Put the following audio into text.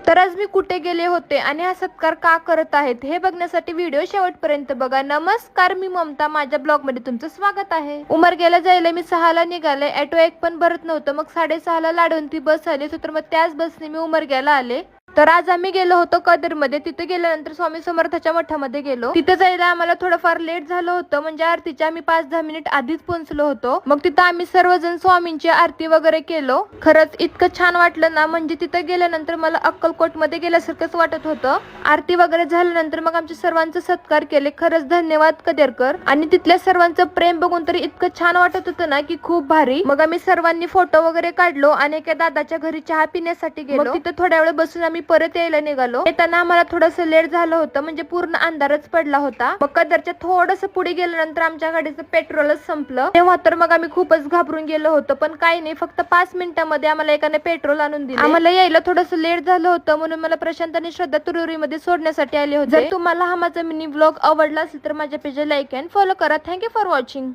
तर आज मी कुठे गेले होते आणि हा सत्कार का करत आहेत हे बघण्यासाठी व्हिडिओ शेवटपर्यंत बघा। नमस्कार, मी ममता, माझ्या ब्लॉग मध्ये तुमचं स्वागत आहे। उमरग्याला जायला मी 6ला निघाले, ऑटो एक पण भरत नव्हतं। मग 6:30ला लाडवंती बस आली, तर मग त्याच बसने मी उमरग्याला आले। तर आज आम्ही गेलो होतो कदर मध्ये। तिथे गेल्यानंतर स्वामी समर्थाच्या मठामध्ये गेलो। तिथे जायला आम्हाला थोडंफार लेट झालं होतं, म्हणजे आरतीच्या आम्ही 5-10 मिनिट आधीच पोहोचलो होतो। मग तिथं आम्ही सर्वजण स्वामींची आरती वगैरे केलो। खरंच इतकं छान वाटलं ना, म्हणजे तिथे गेल्यानंतर मला अक्कलकोट मध्ये गेल्यासारखंच वाटत होतं। आरती वगैरे झाल्यानंतर मग आमच्या सर्वांचे सत्कार केले। खरंच धन्यवाद कदेरकर। आणि तिथल्या सर्वांचं प्रेम बघून तरी इतकं छान वाटत होतं ना की खूप भारी। मग आम्ही सर्वांनी फोटो वगैरे काढलो आणि एका दादाच्या घरी चहा पिण्यासाठी गेलो। तिथे थोड्या वेळ बसून आम्ही परत यायला निघालो। येताना आम्हाला थोडंसं लेट झालं होतं, म्हणजे पूर्ण अंधारच पडला होता। मग कदरच्या थोडंसं पुढे गेल्यानंतर आमच्या गाडीचं पेट्रोलच संपलं। तेव्हा तर मग आम्ही खूपच घाबरून गेलो होतो, पण काही नाही, फक्त 5 मिनिटांमध्ये आम्हाला एकाने पेट्रोल आणून दिले। आम्हाला यायला थोडंसं लेट झालं होतं, म्हणून मला प्रशांत आणि श्रद्धा तुरुरीमध्ये सोडण्यासाठी आले होते। जर तुम्हाला हा माझा मिनी व्लॉग आवडला असेल तर माझ्या पेजला लाईक अँड फॉलो करा। Thank you for watching.